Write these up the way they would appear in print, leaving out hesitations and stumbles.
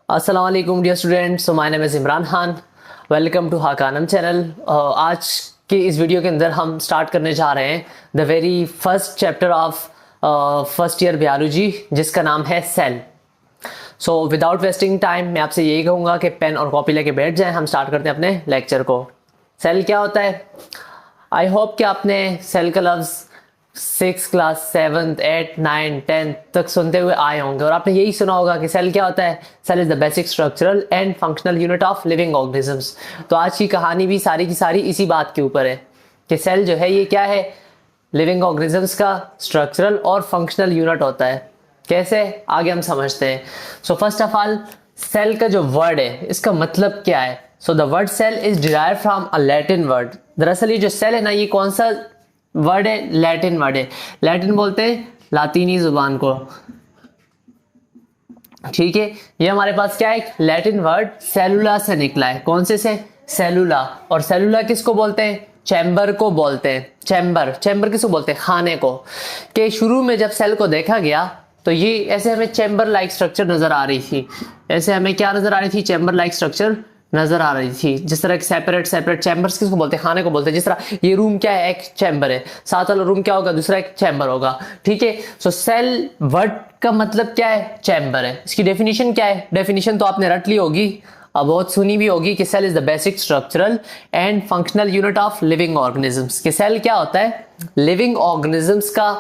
अस्सलाम वालेकुम dear students, so my name is Imran Khan. Welcome to हाकानम चैनल। आज के इस वीडियो के अंदर हम स्टार्ट करने जा रहे हैं the very first chapter of first year biology, जिसका नाम है cell. So without wasting time मैं आपसे यही कहूँगा कि पेन और कॉपी लेके बैठ जाएं। हम स्टार्ट करते हैं अपने लेक्चर को। सेल क्या होता है? आई होप कि आपने सेल का लफ्ज़ 6 class 7th 8th 9th 10th तक सुनते हुए आए होंगे और आपने यही सुना होगा कि सेल क्या होता है। Cell is the basic structural and functional unit of living organisms. तो आज की कहानी भी सारी की सारी इसी बात के ऊपर है कि सेल जो है ये क्या है, लिविंग ऑर्गेनिजम्स का स्ट्रक्चरल और फंक्शनल यूनिट होता है। कैसे, आगे हम समझते हैं। So first of all, cell का जो वर्ड है इसका मतलब क्या है? So the word cell is derived from a Latin word. दरअसल ये जो सेल है ना, ये कौन सा वर्ड है? लैटिन वर्ड है। लैटिन बोलते हैं लातीनी जुबान को, ठीक है। ये हमारे पास क्या है? लैटिन वर्ड सेलुला से निकला है। कौन से? सेलुला। और सेलुला किसको बोलते हैं? चैम्बर को बोलते हैं। चैम्बर, चैम्बर किसको बोलते हैं? खाने को। के शुरू में जब सेल को देखा गया तो ये ऐसे हमें चैम्बर लाइक स्ट्रक्चर नजर आ रही थी। ऐसे हमें क्या नजर आ रही थी? चैम्बर लाइक स्ट्रक्चर नजर आ रही थी। जिस तरह सेपरेट सेपरेट चैम्बर्स किसको बोलते हैं? खाने को बोलते हैं। जिस तरह ये रूम क्या है? एक चैम्बर है। साथ वाला रूम क्या होगा? दूसरा एक चैम्बर होगा, ठीक है। सो सेल वर्ड का मतलब क्या है? चैम्बर है। इसकी डेफिनेशन क्या है? डेफिनेशन तो आपने रट ली होगी, अब बहुत सुनी भी होगी कि cell is the basic structural and functional unit of living organisms. कि सेल क्या होता है? लिविंग ऑर्गेनिजम्स का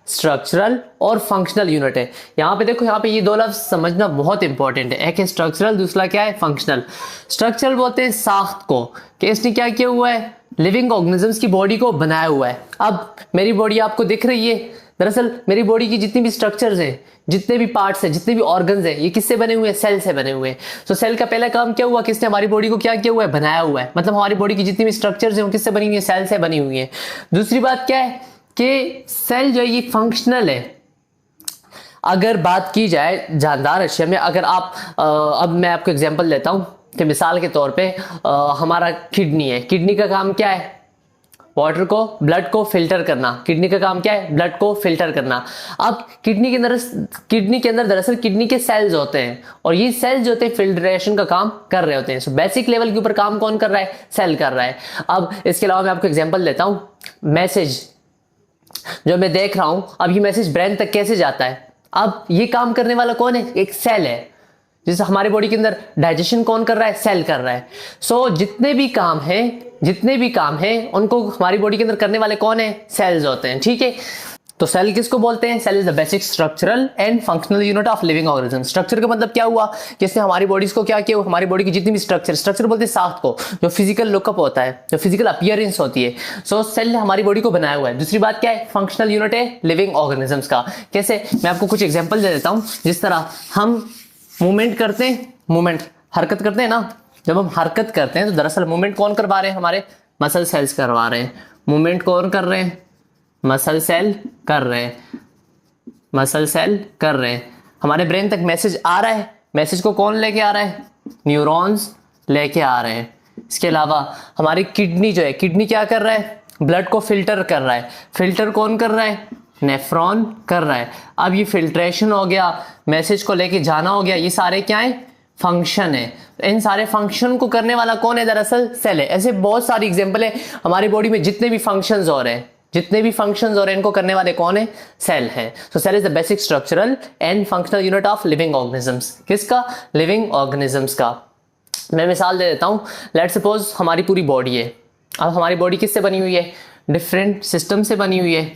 स्ट्रक्चरल और फंक्शनल यूनिट है। यहाँ पे देखो, यहाँ पे ये दो लफ्ज समझना बहुत इंपॉर्टेंट है। एक है स्ट्रक्चरल, दूसरा क्या है? फंक्शनल। स्ट्रक्चरल बोलते हैं साख्त को, कि इसने क्या किया हुआ है? लिविंग ऑर्गेनिजम्स की बॉडी को बनाया हुआ है। अब मेरी बॉडी आपको दिख रही है। दरअसल मेरी बॉडी की जितनी भी स्ट्रक्चर्स हैं, जितने भी पार्ट्स हैं, जितने भी ऑर्गन्स हैं, ये किससे बने हुए हैं? सेल से बने हुए हैं। तो सेल का पहला काम क्या हुआ? किसने हमारी बॉडी को क्या किया हुआ है? बनाया हुआ है। मतलब हमारी बॉडी की जितनी भी स्ट्रक्चर्स हैं वो किससे बनी हुई है? सेल से बनी हुई है। दूसरी बात क्या है कि सेल जो है ये फंक्शनल है। अगर बात की जाए जानदार अशिया में, अगर आप अब मैं आपको एग्जांपल देता हूं कि मिसाल के तौर पे हमारा किडनी है। किडनी का काम क्या है? वाटर को, ब्लड को फिल्टर करना। किडनी का काम क्या है? ब्लड को फिल्टर करना। अब किडनी के अंदर दरअसल किडनी के सेल्स होते हैं और ये सेल्स जो होते हैं फिल्ट्रेशन का काम कर रहे होते हैं। सो बेसिक लेवल के ऊपर काम कौन कर रहा है? सेल कर रहा है। अब इसके अलावा मैं आपको एग्जांपल देता हूं। मैसेज जो मैं देख रहा हूं, अब ये मैसेज ब्रेन तक कैसे जाता है? अब ये काम करने वाला कौन है? एक सेल है। जैसे हमारे बॉडी के अंदर डाइजेशन कौन कर रहा है? सेल कर रहा है। सो जितने भी काम है उनको हमारी बॉडी के अंदर करने वाले कौन है? सेल्स होते हैं, ठीक है। तो सेल किसको बोलते हैं? Cell is the basic structural and functional unit of living organism. Structure का मतलब क्या हुआ कि इसने हमारी बॉडीज को क्या किया? हमारी बॉडी की जितनी भी स्ट्रक्चर बोलते हैं साख्त को, जो फिजिकल लुकअप होता है, जो फिजिकल अपीयरेंस होती है। सो सेल ने हमारी बॉडी को बनाया हुआ है। दूसरी बात क्या है? फंक्शनल यूनिट है लिविंग ऑर्गेनिजम्स का। कैसे? मैं आपको कुछ एग्जाम्पल दे देता हूं। जिस तरह हम मूवमेंट करते हैं, हरकत करते हैं ना, जब हम हरकत करते हैं तो दरअसल मूवमेंट कौन करवा रहे हैं? हमारे मसल सेल्स करवा रहे हैं। मूवमेंट कौन कर रहे हैं? मसल सेल कर रहे हैं। मसल सेल कर रहे हैं। हमारे ब्रेन तक मैसेज आ रहा है। मैसेज को कौन लेके आ रहा है? न्यूरॉन्स लेके आ रहे हैं। इसके अलावा हमारी किडनी जो है, किडनी क्या कर रहा है? ब्लड को फिल्टर कर रहा है। फिल्टर कौन कर रहा है? नेफ्रॉन कर रहा है। अब ये फिल्ट्रेशन हो गया, मैसेज को लेके जाना हो गया, ये सारे क्या है? फंक्शन है। इन सारे फंक्शन को करने वाला कौन है? दरअसल सेल है। ऐसे बहुत सारी एग्जांपल है हमारी बॉडी में। जितने भी फंक्शंस हो रहे हैं, इनको करने वाले कौन है? सेल है। So cell is the basic structural and functional unit of living organisms. किसका? लिविंग ऑर्गेनिजम्स का। मैं मिसाल दे देता हूं। लेट सपोज हमारी पूरी बॉडी है। अब हमारी बॉडी किससे बनी हुई है? डिफरेंट सिस्टम से बनी हुई है।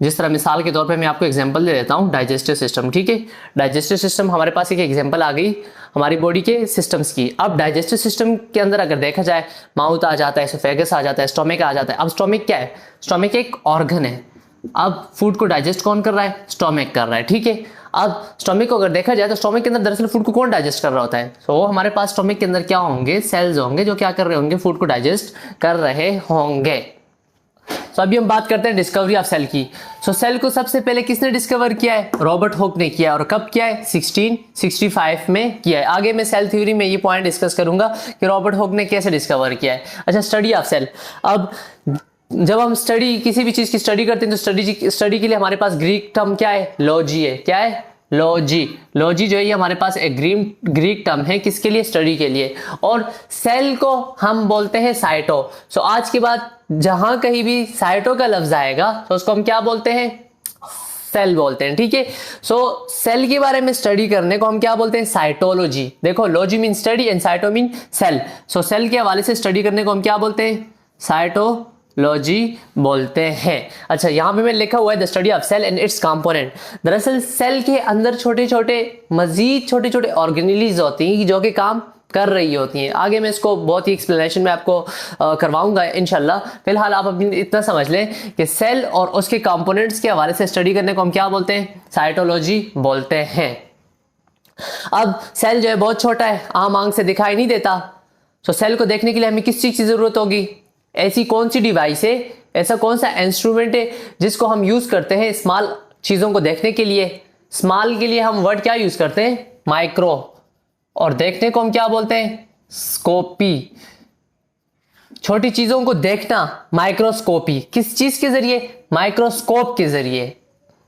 जिस तरह मिसाल के तौर पे मैं आपको एग्जांपल दे देता हूं, डाइजेस्टिव सिस्टम, ठीक है। डाइजेस्टिव सिस्टम, हमारे पास एक एग्जांपल आ गई हमारी बॉडी के सिस्टम्स की। अब डाइजेस्टिव सिस्टम के अंदर अगर देखा जाए, माउथ आ जाता है, एसोफेगस आ जाता है, स्टोमक आ जाता है। अब स्टोमक क्या है? स्टोमक एक ऑर्गन है। अब फूड को डाइजेस्ट कौन कर रहा है? स्टोमक कर रहा है, ठीक है। अब स्टोमक को अगर देखा जाए तो स्टोमक के अंदर दरअसल फूड को कौन डाइजेस्ट कर रहा होता है? तो हमारे पास स्टोमक के अंदर क्या होंगे? सेल्स होंगे जो क्या कर रहे होंगे? फूड को डाइजेस्ट कर रहे होंगे। तो अभी हम बात करते हैं डिस्कवरी ऑफ सेल की। सो सेल को सबसे पहले किसने डिस्कवर किया है? रॉबर्ट हुक ने किया है। और कब किया है? 1665 में किया है। आगे मैं सेल थ्योरी में ये पॉइंट डिस्कस करूंगा कि रॉबर्ट हुक ने कैसे डिस्कवर किया है। अच्छा, स्टडी ऑफ सेल। अब जब हम किसी भी चीज की स्टडी करते हैं तो स्टडी के लिए हमारे पास ग्रीक टर्म क्या है? लॉजी है। क्या है? लॉजी। लॉजी जो है ये हमारे पास एक ग्रीक टर्म है, किसके लिए? स्टडी के लिए। और सेल को हम बोलते हैं साइटो। सो आज के बाद जहां कहीं भी साइटो का लफ्ज आएगा तो उसको हम क्या बोलते हैं? सेल बोलते हैं, ठीक है। सो सेल के बारे में स्टडी करने को हम क्या बोलते हैं? साइटोलॉजी। देखो, logy mean study and cyto mean cell. So cell के हवाले से स्टडी करने को हम क्या बोलते हैं? साइटोलॉजी बोलते हैं। अच्छा, यहां पे मैं लिखा हुआ है the study of cell and its component. दरअसल सेल के अंदर छोटे छोटे ऑर्गेनेलीज होती हैं जो कि काम कर रही होती हैं। आगे मैं इसको बहुत ही एक्सप्लेनेशन में आपको करवाऊंगा इंशाल्लाह। फिलहाल आप अभी इतना समझ लें कि सेल और उसके कंपोनेंट्स के हवाले से स्टडी करने को हम क्या बोलते हैं? साइटोलॉजी बोलते हैं। अब सेल जो है बहुत छोटा है, आम आंख से दिखाई नहीं देता। तो सेल को देखने के लिए हमें किस चीज की जरूरत होगी? ऐसी कौन सी डिवाइस है, ऐसा कौन सा इंस्ट्रूमेंट है जिसको हम यूज करते हैं स्मॉल चीजों को देखने के लिए? स्मॉल के लिए हम वर्ड क्या यूज करते हैं? माइक्रो। और देखने को हम क्या बोलते हैं? स्कोपी। छोटी चीजों को देखना, माइक्रोस्कोपी। किस चीज के जरिए? माइक्रोस्कोप के जरिए।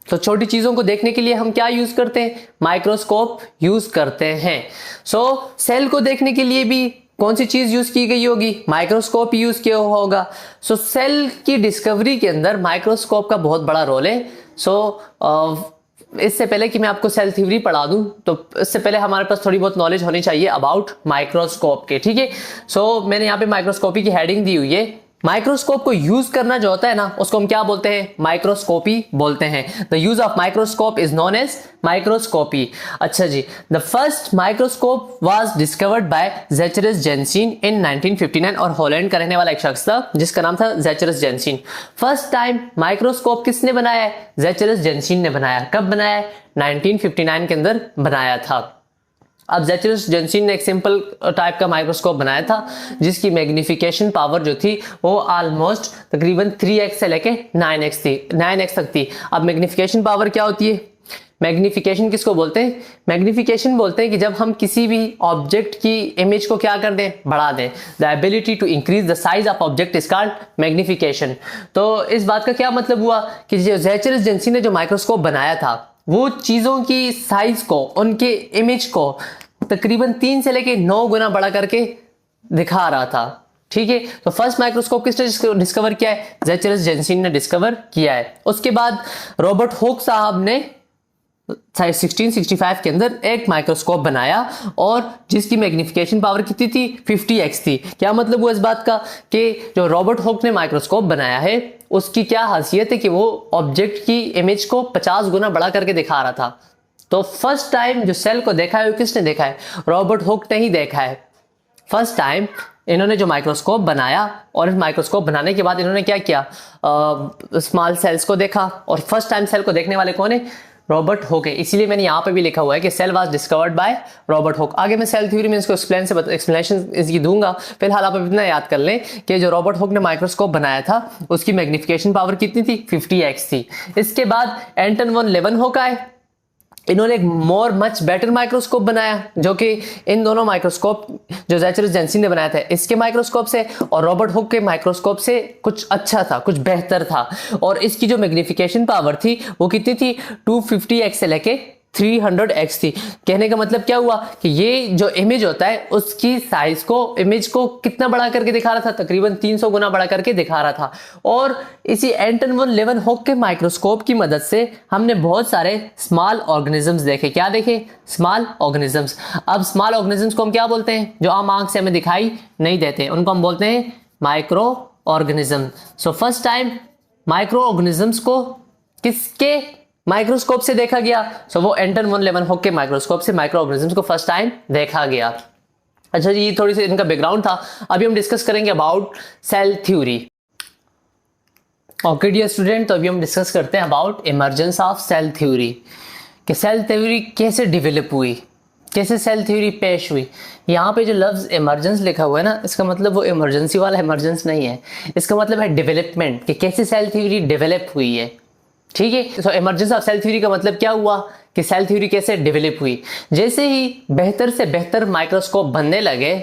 तो छोटी चीजों को देखने के लिए हम क्या यूज करते हैं? माइक्रोस्कोप यूज करते हैं। सो सेल को देखने के लिए भी कौन सी चीज यूज की गई होगी? माइक्रोस्कोप यूज किया होगा। सो सेल की डिस्कवरी के अंदर माइक्रोस्कोप का बहुत बड़ा रोल है। सो इससे पहले कि मैं आपको सेल थ्योरी पढ़ा दूं, तो इससे पहले हमारे पास थोड़ी बहुत नॉलेज होनी चाहिए अबाउट माइक्रोस्कोप के, ठीक है। सो मैंने यहाँ पे माइक्रोस्कोपी की हेडिंग दी हुई है। माइक्रोस्कोप को यूज करना जो होता है ना, उसको हम क्या बोलते हैं? माइक्रोस्कोपी बोलते हैं। The use of microscope is known as microscopy. अच्छा जी, the first microscope was discovered by Zacharias Janssen in 1959। और हॉलैंड का रहने वाला एक शख्स था जिसका नाम था ज़ेचरस जेंसिन। फर्स्ट टाइम माइक्रोस्कोप किसने बनाया है? ज़ेचरस जेंसिन ने बनाया। कब बनाया? 1959 के अंदर बनाया था। अब ज़ेचरस जेंसिन ने एक सिंपल टाइप का माइक्रोस्कोप बनाया था जिसकी मैग्निफिकेशन पावर जो थी वो ऑलमोस्ट तकरीबन 3x से लेके 9x तक थी। अब मैग्निफिकेशन पावर क्या होती है? मैग्निफिकेशन किसको बोलते हैं? मैग्निफिकेशन बोलते हैं कि जब हम किसी भी ऑब्जेक्ट की इमेज को क्या कर दें? बढ़ा दें। The ability to increase the size of object is called magnification. तो इस बात का क्या मतलब हुआ कि जो ज़ेचरस जेंसिन ने जो माइक्रोस्कोप बनाया था वो चीजों की साइज को, उनके इमेज को तकरीबन 3 से लेके 9 गुना बड़ा करके दिखा रहा था, ठीक है। तो फर्स्ट माइक्रोस्कोप किसने डिस्कवर किया है? ज़ेचरस जेंसिन ने डिस्कवर किया है। उसके बाद रॉबर्ट हुक साहब ने 1665 के अंदर एक माइक्रोस्कोप बनाया और जिसकी मैग्निफिकेशन पावर कितनी थी? 50x थी। क्या मतलब हुआ इस बात का कि जो रॉबर्ट हुक ने माइक्रोस्कोप बनाया है उसकी क्या खासियत है कि वो ऑब्जेक्ट की इमेज को 50 गुना बड़ा करके दिखा रहा था। तो फर्स्ट टाइम जो सेल को देखा है वो किसने देखा है? रॉबर्ट हुक ने ही देखा है। फर्स्ट टाइम इन्होंने जो माइक्रोस्कोप बनाया और इस माइक्रोस्कोप बनाने के बाद इन्होंने क्या किया? स्मॉल सेल्स को देखा। और फर्स्ट टाइम सेल को देखने वाले कौन है? रॉबर्ट हुक है। इसीलिए मैंने यहाँ पे भी लिखा हुआ है कि cell was discovered by Robert Hooke. आगे मैं सेल थ्योरी में इसको एक्सप्लेनेशन इसकी दूंगा। फिलहाल आप इतना याद कर लें कि जो रॉबर्ट हुक ने माइक्रोस्कोप बनाया था उसकी मैग्निफिकेशन पावर कितनी थी? 50x थी। इसके बाद एंटन वन लेवनहोक आए। इन्होंने एक मच बेटर माइक्रोस्कोप बनाया जो कि इन दोनों माइक्रोस्कोप जो ज़ेचरस जेंसिन ने बनाया था इसके माइक्रोस्कोप से और रॉबर्ट हुक के माइक्रोस्कोप से कुछ अच्छा था, कुछ बेहतर था। और इसकी जो मैग्निफिकेशन पावर थी वो कितनी थी? 250x से लेके 300x थी। कहने का मतलब क्या हुआ कि ये जो इमेज होता है उसकी साइज को, इमेज को कितना बड़ा करके दिखा रहा था? तकरीबन 300 गुना बड़ा करके दिखा रहा था। और इसी एंटन वन लेवनहोक के माइक्रोस्कोप की मदद से हमने बहुत सारे स्मॉल ऑर्गेनिजम्स देखे। क्या देखे? Small organisms. अब स्मॉल ऑर्गेनिजम्स को हम क्या बोलते हैं? जो आम आंख से हमें दिखाई नहीं देते, उनको हम बोलते हैं micro organism. So first time micro organisms को किसके माइक्रोस्कोप से देखा गया? सो वो एंटन वन लेवनहोक के माइक्रोस्कोप से माइक्रो ऑर्गेनिजम्स को फर्स्ट टाइम देखा गया। अच्छा जी, ये थोड़ी सी इनका बैकग्राउंड था। अभी हम डिस्कस करेंगे about cell theory. Okay dear student, तो अभी हम डिस्कस करते हैं about emergence of cell theory, कि सेल थ्योरी कैसे डेवलप हुई, कैसे सेल थ्योरी पेश हुई। यहाँ पे जो लफ्ज इमरजेंस लिखा हुआ है ना, इसका मतलब वो इमरजेंसी वाला इमरजेंस नहीं है, इसका मतलब है डेवलपमेंट, कि कैसे सेल थ्योरी डेवलप हुई है, ठीक है। सो इमरजेंस ऑफ सेल थ्योरी का मतलब क्या हुआ कि सेल थ्योरी कैसे डेवलप हुई। जैसे ही बेहतर से बेहतर माइक्रोस्कोप बनने लगे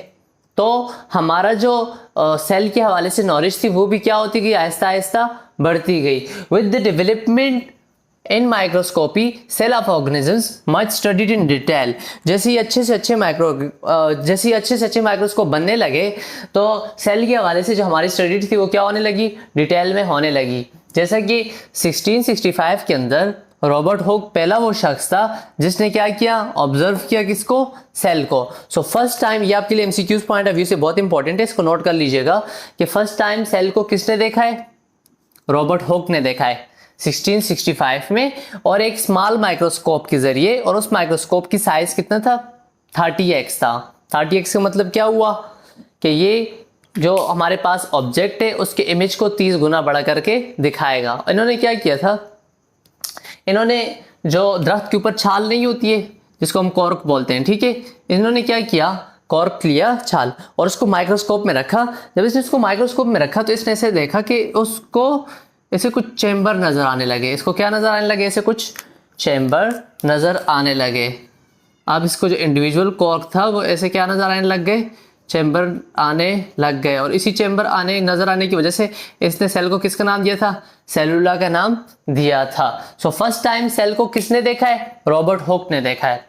तो हमारा जो सेल के हवाले से नॉलेज थी वो भी क्या होती गई? आहिस्ता आहिस्ता बढ़ती गई। With the development in microscopy cell of organisms much studied in detail. जैसे ही अच्छे से अच्छे माइक्रोस्कोप बनने लगे तो सेल के हवाले से जो हमारी स्टडी थी वो क्या होने लगी, डिटेल में होने लगी। जैसा कि 1665 के अंदर रॉबर्ट हुक पहला वो शख्स था जिसने क्या किया, ऑब्जर्व किया किसको, सेल को। सो फर्स्ट टाइम, ये आपके लिए एमसीक्यूज पॉइंट ऑफ व्यू से बहुत इंपॉर्टेंट है, इसको नोट कर लीजिएगा कि फर्स्ट टाइम सेल को किसने देखा है, रॉबर्ट हुक ने देखा है 1665 में, और एक स्मॉल माइक्रोस्कोप के जरिए। और उस माइक्रोस्कोप की साइज कितना था, 30x था। 30x का मतलब क्या हुआ कि ये जो हमारे पास ऑब्जेक्ट है उसके इमेज को 30 गुना बड़ा करके दिखाएगा। इन्होंने क्या किया था, इन्होंने जो दरख्त के ऊपर छाल नहीं होती है जिसको हम कॉर्क बोलते हैं, ठीक है, इन्होंने क्या किया, कॉर्क लिया छाल और उसको माइक्रोस्कोप में रखा। जब इसने उसको माइक्रोस्कोप में रखा तो इसने ऐसे देखा कि उसको ऐसे कुछ चैम्बर नजर आने लगे। इसको क्या नजर आने लगे, ऐसे कुछ चैम्बर नजर आने लगे। अब इसको जो इंडिविजुअल कॉर्क था वो ऐसे क्या नजर आने लग गए, चैम्बर आने लग गए। और इसी चैम्बर आने नजर आने की वजह से इसने सेल को किसका नाम दिया था, सेलुला का नाम दिया था। सो फर्स्ट टाइम सेल को किसने देखा है, रॉबर्ट हुक ने देखा है।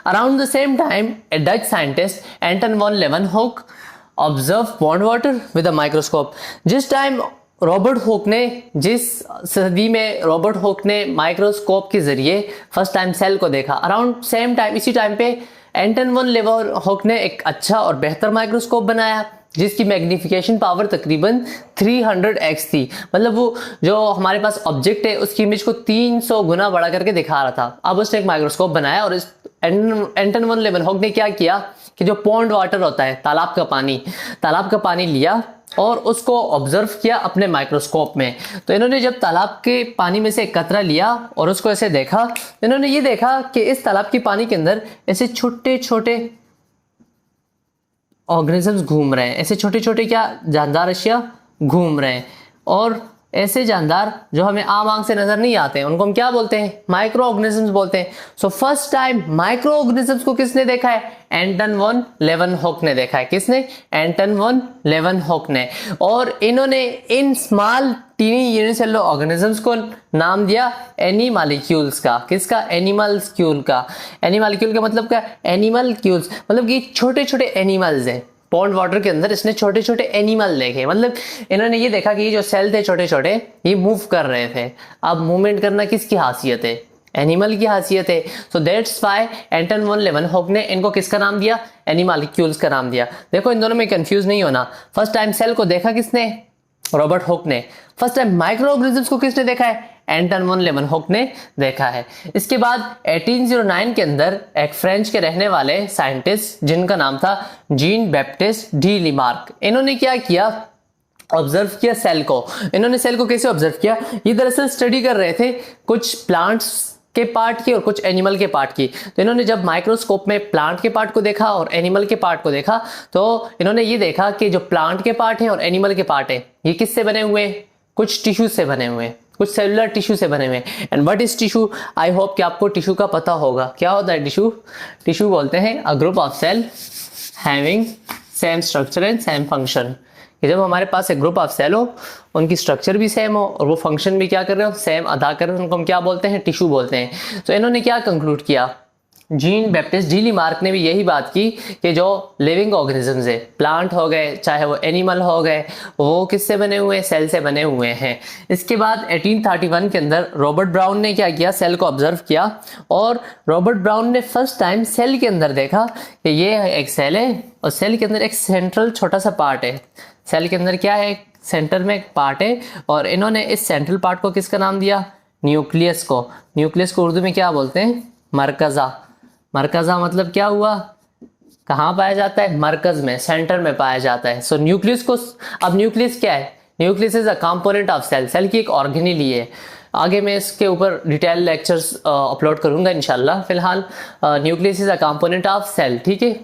Around the same time a Dutch scientist Anton van Leeuwenhoek observe pond water with a microscope. जिस टाइम रॉबर्ट हुक ने, जिस सदी में रॉबर्ट हुक ने माइक्रोस्कोप के जरिए फर्स्ट टाइम सेल को देखा, अराउंड सेम टाइम, इसी टाइम पे एंटन वॉन लेवनहुक ने एक अच्छा और बेहतर माइक्रोस्कोप बनाया जिसकी मैग्निफिकेशन पावर तकरीबन 300x थी। मतलब वो जो हमारे पास ऑब्जेक्ट है उसकी इमेज को 300 गुना बड़ा करके दिखा रहा था। अब उसने एक माइक्रोस्कोप बनाया और इस एंटन वॉन लेवनहुक ने क्या किया कि जो पॉन्ड वाटर होता है, तालाब का पानी लिया और उसको ऑब्जर्व किया अपने माइक्रोस्कोप में। तो इन्होंने जब तालाब के पानी में से एक कतरा लिया और उसको ऐसे देखा, तो इन्होंने ये देखा कि इस तालाब के पानी के अंदर ऐसे छोटे छोटे ऑर्गेनिजम्स घूम रहे हैं, ऐसे छोटे छोटे क्या जानदार अशिया घूम रहे हैं। और ऐसे जानदार जो हमें आम आंख से नजर नहीं आते हैं उनको हम क्या बोलते हैं, माइक्रो ऑर्गेनिजम्स बोलते हैं। So first time micro organisms को किसने देखा है, एंटन वॉन लेवनहुक ने देखा है। किसने, एंटन वॉन लेवनहुक ने। और इन्होंने इन स्मॉल टीनी यूनिसेलुलर ऑर्गेनिजम्स को नाम दिया एनिमैलिक्यूल्स का। किसका, एनिमल्क्यूल का। एनिमैलिक्यूल का मतलब क्या, एनिमल्क्यूल्स मतलब कि छोटे छोटे एनिमल्स हैं। पॉन्ड वाटर के अंदर इसने छोटे छोटे एनिमल देखे, मतलब इन्होंने ये देखा कि ये जो सेल थे छोटे छोटे ये मूव कर रहे थे। अब मूवमेंट करना किसकी हासियत है, एनिमल की हासियत है। So that's why Anton van Leeuwenhoek ने इनको किसका नाम दिया, एनिमैलिक्यूल्स का नाम दिया। देखो इन दोनों में कंफ्यूज नहीं होना। फर्स्ट टाइम सेल को देखा किसने, रॉबर्ट हुक ने। फर्स्ट टाइम माइक्रो ऑर्गेनिजम्स को किसने देखा है, एंटन वॉन लेवनहुक ने देखा है। इसके बाद 1809 के अंदर एक फ्रेंच के रहने वाले साइंटिस्ट जिनका नाम था जीन बैप्टिस्ट डी लिमार्क, इन्होंने क्या किया, ऑब्जर्व किया सेल को। इन्होंने सेल को कैसे ऑब्जर्व किया, ये दरअसल स्टडी कर रहे थे कुछ प्लांट्स के पार्ट की और कुछ एनिमल के पार्ट की। तो इन्होंने जब माइक्रोस्कोप में प्लांट के पार्ट को देखा और एनिमल के पार्ट को देखा तो इन्होंने ये देखा कि जो प्लांट के पार्ट है और एनिमल के पार्ट है ये किससे बने हुए हैं, कुछ टिश्यू से बने हुए हैं, कुछ सेलुलर टिश्यू से बने हुए हैं। And what is tissue, I hope कि आपको टिश्यू का पता होगा। क्या होता है टिश्यू, टिश्यू बोलते हैं a group of cell having same structure and same function. कि जब हमारे पास एक ग्रुप ऑफ सेल हो, उनकी स्ट्रक्चर भी सेम हो और वो फंक्शन भी क्या कर रहे हो, सेम अदा कर रहे हो, उनको हम क्या बोलते हैं, टिश्यू बोलते हैं। तो इन्होंने क्या कंक्लूड किया, जीन बैप्टिस्ट डी लिमार्क ने भी यही बात की कि जो लिविंग ऑर्गेनिजम्स है, प्लांट हो गए चाहे वो एनिमल हो गए, वो किससे बने हुए हैं, सेल से बने हुए हैं। इसके बाद 1831 के अंदर रॉबर्ट ब्राउन ने क्या किया, सेल को ऑब्जर्व किया और रॉबर्ट ब्राउन ने फर्स्ट टाइम सेल के अंदर देखा कि ये एक सेल है और सेल के अंदर एक सेंट्रल छोटा सा पार्ट है। सेल के अंदर क्या है, सेंटर में एक पार्ट है और इन्होंने इस सेंट्रल पार्ट को किसका नाम दिया, न्यूक्लियस को। न्यूक्लियस को उर्दू में क्या बोलते हैं, मरकज़ा। मरकज़ा मतलब क्या हुआ, कहाँ पाया जाता है, मरकज में, सेंटर में पाया जाता है। सो न्यूक्लियस को, अब न्यूक्लियस क्या है, nucleus is a component of cell. Cell की एक ऑर्गेनेली है। आगे मैं इसके ऊपर डिटेल लेक्चर्स अपलोड करूंगा इंशाल्लाह। फिलहाल nucleus is a component of cell, ठीक है।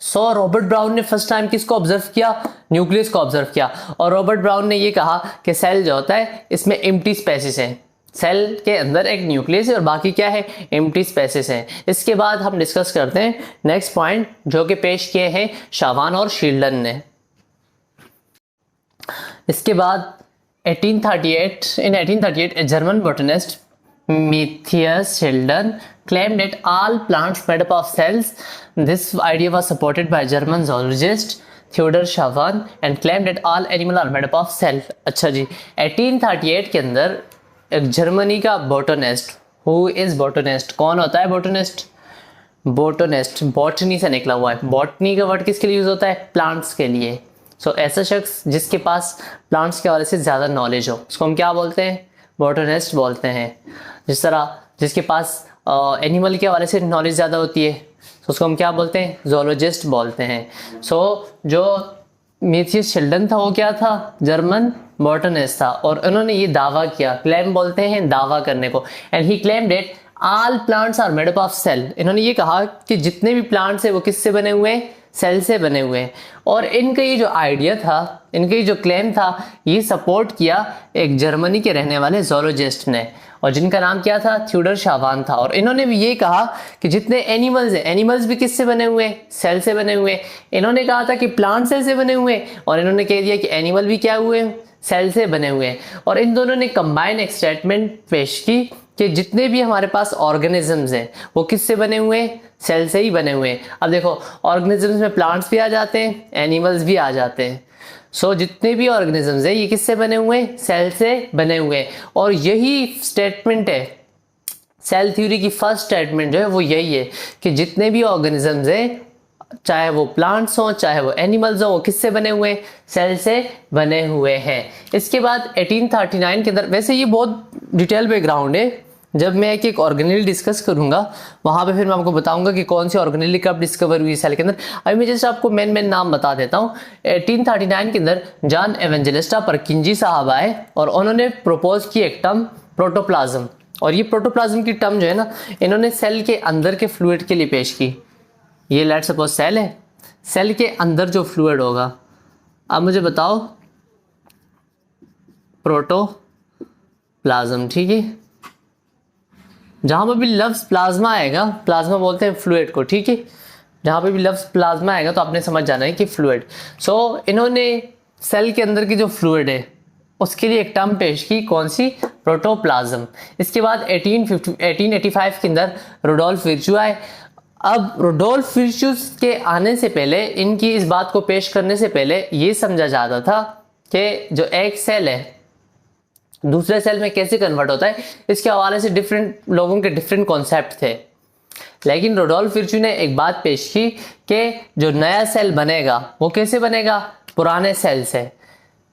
सो रॉबर्ट ब्राउन ने फर्स्ट टाइम किसको ऑब्जर्व किया, न्यूक्लियस को ऑब्जर्व किया। और रॉबर्ट ब्राउन ने ये कहा कि सेल जो होता है इसमें एम्प्टी स्पेसेस हैं। सेल के अंदर एक न्यूक्लियस है और बाकी क्या है, एम्प्टी स्पेसेस हैं। इसके बाद हम डिस्कस करते हैं नेक्स्ट पॉइंट जो कि पेश किए हैं शावान और शील्डन ने। इसके बाद 1838 a German botanist Matthias Sheldon claimed that all plants made up of cells. This idea was supported by German zoologist Theodor Schavan and claimed that all animal are made up of cell. अच्छा जी, 1838 के अंदर एक Germany का botanist, who is botanist, कौन होता है botanist? Botanist botany से निकला हुआ है। बॉटनी का वर्ड किसके लिए यूज होता है? प्लांट्स के लिए। सो ऐसा शख्स जिसके पास प्लांट्स के हवाले से ज़्यादा नॉलेज हो उसको हम क्या बोलते हैं? बोटनिस्ट बोलते हैं। जिस तरह जिसके पास एनिमल के हवाले से नॉलेज ज़्यादा होती है तो उसको हम क्या बोलते हैं? जोलॉजिस्ट बोलते हैं। सो जो मैथियस शेल्डन था वो क्या था? जर्मन बॉटनिस्ट था और उन्होंने ये दावा किया, क्लेम बोलते हैं दावा करने को, and he claimed it all plants are made up of cell. इन्होंने ये कहा कि जितने भी प्लांट्स हैं वो किससे बने हुए हैं? सेल से बने हुए हैं। और इनका ये जो आइडिया था, इनका ये जो क्लेम था, ये सपोर्ट किया एक जर्मनी के रहने वाले जोलॉजिस्ट ने, और जिनका नाम क्या था? थ्योडर शावान था। और इन्होंने भी ये कहा कि जितने एनिमल्स हैं, एनिमल्स भी किससे बने हुए हैं? सेल से बने हुए हैं। इन्होंने कहा था कि प्लांट सेल से बने हुए हैं और इन्होंने कह दिया कि एनिमल भी क्या हुए हैं? सेल से बने हुए हैं। और इन दोनों ने कंबाइन एक स्टेटमेंट पेश की कि जितने भी हमारे पास ऑर्गेनिजम्स हैं वो किससे बने हुए हैं? सेल से ही बने हुए हैं। अब देखो ऑर्गेनिजम्स में प्लांट्स भी आ जाते हैं, एनिमल्स भी आ जाते हैं। सो जितने भी ऑर्गेनिजम्स हैं ये किससे बने हुए हैं? सेल से बने हुए हैं। और यही स्टेटमेंट है, सेल थ्योरी की फर्स्ट स्टेटमेंट जो है वो यही है कि जितने भी ऑर्गेनिजम्स हैं, चाहे वो प्लांट्स हों चाहे वो एनिमल्स हों, वो किससे बने हुए हैं? सेल से बने हुए हैं। इसके बाद 1839 के अंदर, वैसे ये बहुत डिटेल बैकग्राउंड है, जब मैं एक ऑर्गेनेल डिस्कस करूंगा वहां पे फिर मैं आपको बताऊंगा कि कौन सी ऑर्गेनेल कब डिस्कवर हुई सेल के अंदर। अभी मैं जस्ट आपको मेन नाम बता देता हूँ। 1839 के अंदर जॉन एवेंजेलिस्टा परकिंजी साहब आए और उन्होंने प्रपोज की एक टर्म प्रोटोप्लाज्म। और ये प्रोटोप्लाज्म की टर्म जो है ना, इन्होंने सेल के अंदर के फ्लूइड के लिए पेश की। ये लेट सपोज सेल है, सेल के अंदर जो फ्लूइड होगा, अब मुझे बताओ प्रोटोप्लाज्म, ठीक है। जहां पर भी लफ्ज प्लाज्मा आएगा, प्लाज्मा बोलते हैं फ्लूइड को, ठीक है। जहां पर भी लफ्ज प्लाज्मा आएगा तो आपने समझ जाना है कि फ्लूइड। सो इन्होंने सेल के अंदर की जो फ्लूइड है उसके लिए एक टर्म पेश की, कौन सी? प्रोटोप्लाज्म। इसके बाद 1885 के अंदर रुडोल्फ विर्चू आए। अब रुडोल्फ विर्चू के आने से पहले, इनकी इस बात को पेश करने से पहले ये समझा जाता था कि जो एक सेल है दूसरे सेल में कैसे कन्वर्ट होता है, इसके हवाले से डिफरेंट लोगों के डिफरेंट कॉन्सेप्ट थे। लेकिन रुडोल्फ विर्चू ने एक बात पेश की कि जो नया सेल बनेगा वो कैसे बनेगा? पुराने सेल से।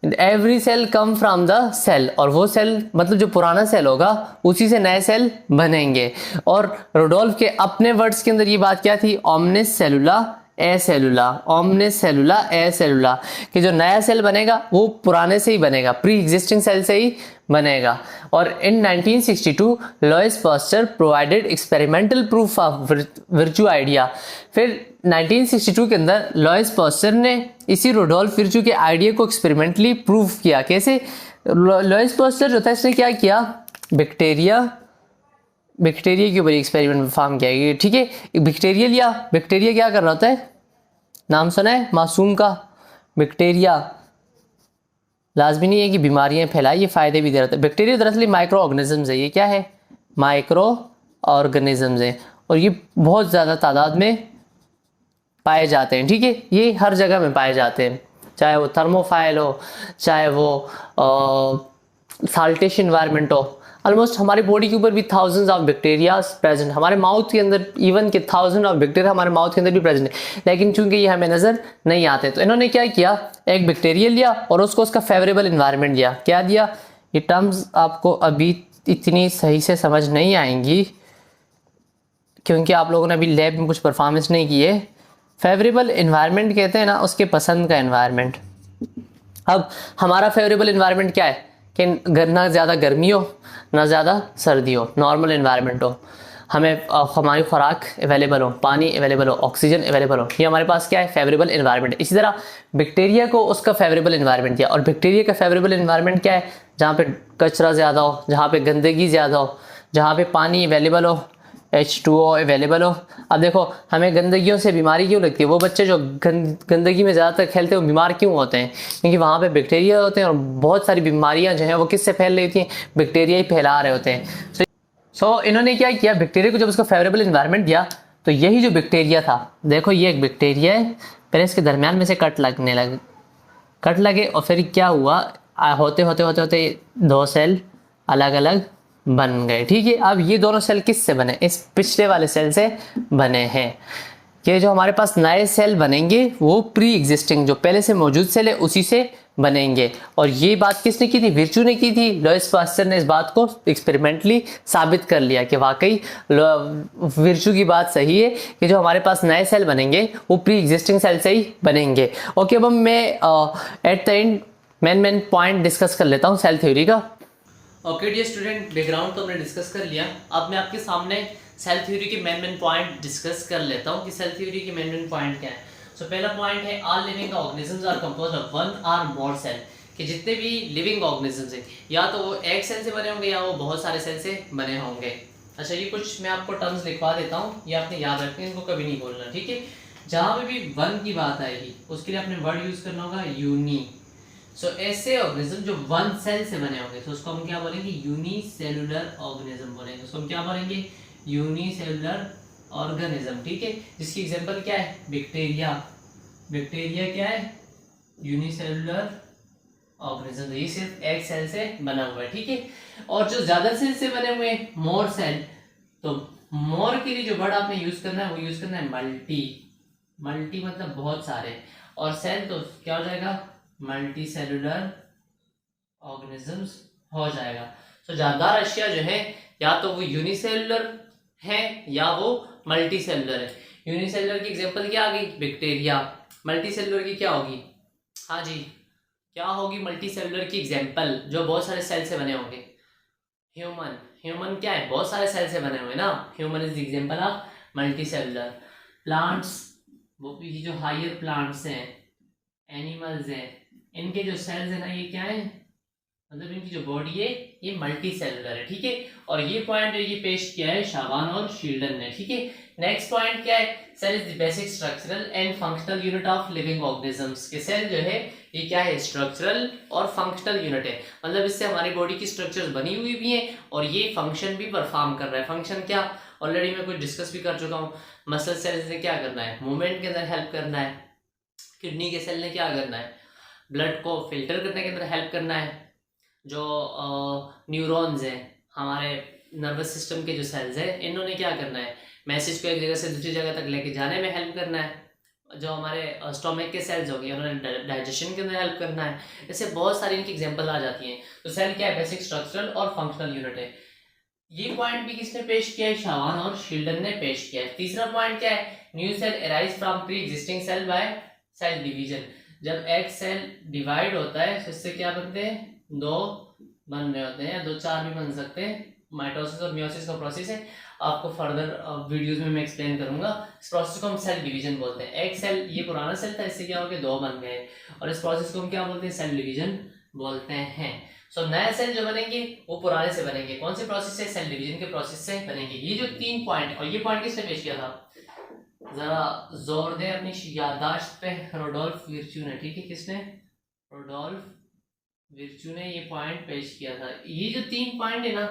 Every cell come from the cell, और वो सेल मतलब जो पुराना सेल होगा उसी से नए सेल बनेंगे। और रुडोल्फ के अपने वर्ड्स के अंदर ये बात क्या थी? ओमनिस सेलुला ए सेलुला, ओमनिस सेलुला ए सेलुला, कि जो नया सेल बनेगा वो पुराने से ही बनेगा, प्री एग्जिस्टिंग सेल से ही बनेगा। और इन 1962 Lewis pasture provided experimental proof of विर्चू idea. फिर 1962 के अंदर लुईस पास्चर ने इसी रुडोल्फ विर्चू के आइडिया को एक्सपेरिमेंटली प्रूफ किया। कैसे? लुईस पास्चर जो था इसने क्या किया? बैक्टीरिया के ऊपर एक्सपेरिमेंट परफॉर्म किया, ठीक है। बैक्टीरिया लिया, बैक्टीरिया क्या कर रहा होता है? नाम सुना है मासूम का? बैक्टीरिया लाजमी नहीं है कि बीमारियां फैलाए, ये फायदे भी दे रहा था। बैक्टीरिया दरअसल माइक्रो ऑर्गेनिजम्स है। ये क्या है? माइक्रो ऑर्गेनिजम्स है और ये बहुत ज़्यादा तादाद में पाए जाते हैं, ठीक है। ये हर जगह में पाए जाते हैं, चाहे वो थर्मोफाइल हो, चाहे वो साल्टिश इन्वायरमेंट हो। ऑलमोस्ट हमारी बॉडी के ऊपर भी थाउजेंड्स ऑफ बैक्टीरिया प्रेजेंट, हमारे माउथ के अंदर इवन के थाउजेंड ऑफ बैक्टीरिया हमारे माउथ के अंदर भी प्रेजेंट है, लेकिन चूंकि ये हमें नज़र नहीं आते। तो इन्होंने क्या किया? एक बैक्टीरिया लिया और उसको उसका फेवरेबल इन्वायरमेंट दिया। क्या दिया? ये टर्म्स आपको अभी इतनी सही से समझ नहीं आएंगी क्योंकि आप लोगों ने अभी लैब में कुछ परफॉर्मेंस नहीं की है। फेवरेबल इन्वायरमेंट कहते हैं ना उसके पसंद का इन्वायरमेंट। अब हमारा फेवरेबल इन्वायरमेंट क्या है कि ना ज़्यादा गर्मी हो ना ज़्यादा सर्दी हो, नॉर्मल इन्वायरमेंट हो, हमें हमारी खुराक अवेलेबल हो, पानी अवेलेबल हो, ऑक्सीजन अवेलेबल हो। ये हमारे पास क्या है? Favourable environment. इसी तरह बैक्टीरिया को उसका फेवरेबल इन्वायरमेंट दिया, और बैक्टीरिया का फेवरेबल इन्वायरमेंट क्या है? जहाँ पे कचरा ज़्यादा हो, जहाँ पे गंदगी ज़्यादा हो, जहाँ पे पानी अवेलेबल हो, H2O अवेलेबल हो। अब देखो हमें गंदगियों से बीमारी क्यों लगती है? वो बच्चे जो गंदगी में ज़्यादातर खेलते हैं वो बीमार क्यों होते हैं? क्योंकि वहाँ पे बैक्टीरिया होते हैं और बहुत सारी बीमारियाँ जो हैं वो किससे फैल रही थी? बैक्टीरिया ही फैला रहे होते हैं। इन्होंने क्या किया, बैक्टीरिया को जब उसको फेवरेबल इन्वायरमेंट दिया तो यही जो बैक्टीरिया था, देखो ये एक बैक्टीरिया है, पहले इसके दरमियान में से कट लगे और फिर क्या हुआ, होते होते होते होते दो सेल अलग अलग बन गए। ठीक है, अब ये दोनों सेल किससे बने, इस पिछले वाले सेल से बने हैं। कि जो हमारे पास नए सेल बनेंगे वो प्री एग्जिस्टिंग जो पहले से मौजूद सेल है उसी से बनेंगे। और ये बात किसने की थी, विर्चू ने की थी। लुईस पास्चर ने इस बात को एक्सपेरिमेंटली साबित कर लिया कि वाकई विर्चू की बात सही है कि जो हमारे पास नए सेल बनेंगे वो प्री एग्जिस्टिंग सेल से ही बनेंगे। ओके, अब मैं at the end main point discuss कर लेता हूँ सेल थ्योरी का। ओके डियर स्टूडेंट, बैकग्राउंड तो हमने डिस्कस कर लिया, अब मैं आपके सामने सेल थ्योरी के मेन पॉइंट डिस्कस कर लेता हूँ कि सेल थ्योरी के मेन पॉइंट क्या है। पहला पॉइंट है all living organisms are composed of one or more cell, कि जितने भी लिविंग ऑर्गेनिजम्स हैं या तो वो एक सेल से बने होंगे या वो बहुत सारे सेल से बने होंगे। अच्छा, ये कुछ मैं आपको टर्म्स लिखवा देता हूँ, ये आपने याद रखना है, इनको कभी नहीं बोलना। ठीक है, जहाँ पे भी वन की बात आएगी उसके लिए आपने वर्ड यूज करना होगा यूनी। ऐसे ऑर्गेनिज्म जो वन सेल से बने होंगे तो उसको हम क्या बोलेंगे, यूनिसेलुलर ऑर्गेनिज्म बोलेंगे। उसको हम क्या बोलेंगे, यूनिसेलुलर ऑर्गेनिज्म। ठीक है, जिसकी एग्जांपल क्या है, बैक्टीरिया। बैक्टीरिया क्या है, यूनिसेलुलर ऑर्गेनिज्म, ये सिर्फ एक सेल से बना हुआ है। ठीक है, और जो ज्यादा सेल से बने हुए हैं, मोर सेल, तो मोर के लिए जो वर्ड आपने यूज करना है वो यूज करना है मल्टी। मल्टी मतलब बहुत सारे, और सेल तो क्या हो जाएगा, मल्टी सेलुलर ऑर्गेनिजम्स हो जाएगा। जानदार अशिया जो है या तो वो यूनिसेलुलर है या वो मल्टी सेलुलर है। यूनिसेलुलर की एग्जांपल क्या आ गई, बैक्टीरिया। मल्टी सेलुलर की क्या होगी, हाँ जी क्या होगी मल्टी सेलुलर की एग्जांपल, जो बहुत सारे सेल से बने होंगे, ह्यूमन। ह्यूमन क्या है, बहुत सारे सेल से बने हुए ना, human is the example of multi cellular. Plants, वो भी जो हायर प्लांट्स हैं, एनिमल्स हैं, इनके जो सेल्स है ना ये क्या है, मतलब इनकी जो बॉडी है ये मल्टी सेलुलर है। ठीक है, और ये पॉइंट ये पेश किया है शाबान और शील्डन ने। ठीक है, नेक्स्ट पॉइंट क्या है, cell is the basic structural and functional unit of living organisms. के सेल जो है ये क्या है, स्ट्रक्चरल और फंक्शनल यूनिट है, मतलब इससे हमारी बॉडी की स्ट्रक्चर्स बनी हुई भी हैं और ये फंक्शन भी परफॉर्म कर रहा है। फंक्शन क्या, ऑलरेडी मैं कुछ डिस्कस भी कर चुका हूँ। मसल सेल्स ने क्या करना है, मूवमेंट के अंदर हेल्प करना है। किडनी के सेल ने क्या करना है, ब्लड को फिल्टर करने के अंदर हेल्प करना है। जो न्यूरॉन्स हैं, हमारे नर्वस सिस्टम के जो सेल्स हैं, इन्होंने क्या करना है, मैसेज को एक जगह से दूसरी जगह तक लेके जाने में हेल्प करना है। जो हमारे स्टोमक के सेल्स हो गए, उन्होंने डाइजेशन के अंदर हेल्प करना है। ऐसे बहुत सारी इनकी एग्जांपल आ जाती हैं। तो सेल क्या है, बेसिक स्ट्रक्चरल और फंक्शनल यूनिट है। ये पॉइंट भी किसने पेश किया है, शावान और शील्डन ने पेश किया है। तीसरा पॉइंट क्या है, new cell arise from pre existing cell by cell division. जब एक सेल डिवाइड होता है तो इससे क्या बनते हैं, दो बन रहे होते हैं, दो चार भी बन सकते हैं। माइटोसिस और मियोसिस का प्रोसेस है, आपको फर्दर वीडियोस में मैं एक्सप्लेन करूंगा। इस प्रोसेस को हम सेल डिवीजन बोलते हैं। एक सेल, ये पुराना सेल था, इससे क्या हो गया, दो बन गए, और इस प्रोसेस को हम क्या बोलते हैं, सेल डिवीजन बोलते हैं। नए सेल जो बनेंगे वो पुराने से बनेंगे। कौन से प्रोसेस से, सेल डिवीजन के प्रोसेस से बनेंगे। ये जो तीन पॉइंट, और ये पॉइंट किसने पेश किया था, जरा जोर दे अपनी याददाश्त पे, रोडोल्फ विर्चू ने। ठीक है, किसने, रोडोल्फ विर्चू ने ये पॉइंट पेश किया था। ये जो तीन पॉइंट है ना,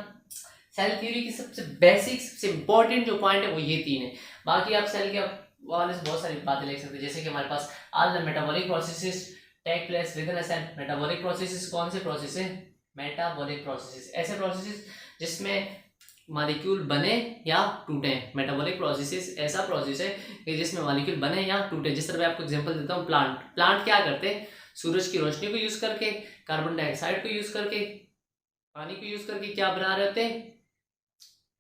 सेल थ्योरी की सबसे बेसिक सबसे इंपॉर्टेंट जो पॉइंट है वो ये तीन है। बाकी आप सेल के वाले से बहुत सारी बातें लिख सकते हैं, जैसे कि हमारे पास all the metabolic processes take place within a cell. Metabolic processes कौन से प्रोसेस है, मेटाबॉलिक प्रोसेसेस ऐसे प्रोसेसेस जिसमें मॉलिक्यूल बने या टूटे। मेटाबॉलिक प्रोसेसेस ऐसा प्रोसेस है कि जिसमें मॉलिक्यूल बने या टूटे। जिस तरह मैं आपको एग्जांपल देता हूँ, प्लांट क्या करते हैं, सूरज की रोशनी को यूज करके, कार्बन डाइऑक्साइड को यूज करके, पानी को यूज करके क्या बना रहे होते हैं,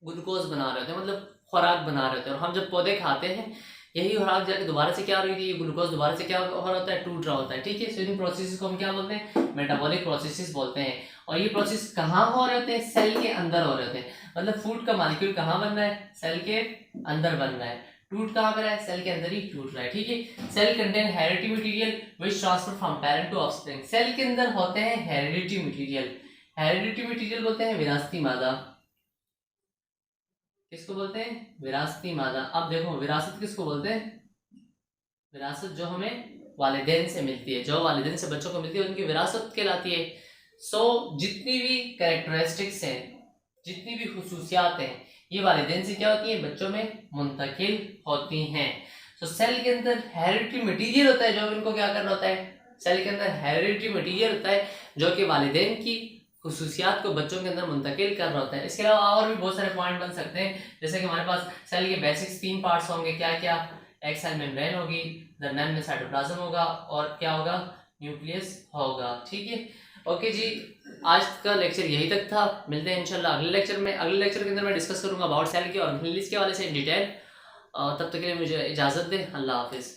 ग्लूकोज बना रहे होते हैं, मतलब खुराक बना रहे होते हैं। और हम जब पौधे खाते हैं यही खुराक जाके दोबारा से क्या हो रही थी, ये ग्लूकोज दोबारा से क्या हो रहा होता है, टूट रहा होता है। ठीक है, सो इन प्रोसेसेस को हम क्या बोलते हैं, मेटाबॉलिक प्रोसेसेस बोलते हैं। और ये प्रोसेस कहाँ हो रहे होते हैं, सेल के अंदर हो रहे होते हैं। मतलब फूड का मॉलिक्यूल कहाँ बन रहा है, सेल के अंदर बन रहा है। टूट कहाँ पर है, सेल के अंदर ही टूट रहा है। ठीक है, cell contain heredity material which transfer from parent to offspring. Cell के अंदर होते हैं हेरिडिटी मटेरियल। हेरिडिटी मटेरियल बोलते हैं विरासती मादा। किसको बोलते हैं, विरासती मादा। अब देखो विरासत किसको बोलते हैं, विरासत जो हमें वालिदैन से मिलती है, जो वालिदैन से बच्चों को मिलती है उनकी विरासत कहलाती है। जितनी भी कैरेक्टरिस्टिक्स हैं, जितनी भी खुसूसियात हैं ये वालिदैन से क्या होती हैं, बच्चों में मुंतकिल होती हैं। तो सेल के अंदर हेरिडिटरी मटीरियल होता है, जो इनको क्या करना होता है, सेल के अंदर हेरिडिटरी मटीरियल होता है जो कि वालिदैन की खुसूसियात को बच्चों के अंदर मुंतकिल कर रहा होता है। इसके अलावा और भी बहुत सारे पॉइंट बन सकते हैं, जैसे कि हमारे पास सेल के बेसिक्स 3 पार्ट्स होंगे, क्या क्या, एक सेल मेम्ब्रेन होगी, दरम्यान में साइटोप्लाज्म होगा और क्या होगा, न्यूक्लियस होगा। ठीक है, ओके जी, आज का लेक्चर यही तक था। मिलते हैं इंशाल्लाह अगले लेक्चर में। अगले लेक्चर के अंदर मैं डिस्कस करूंगा अबाउट सेल के और इंग्लिश के वाले से इन डिटेल। तब तक के लिए मुझे इजाज़त दें। अल्लाह हाफिज़।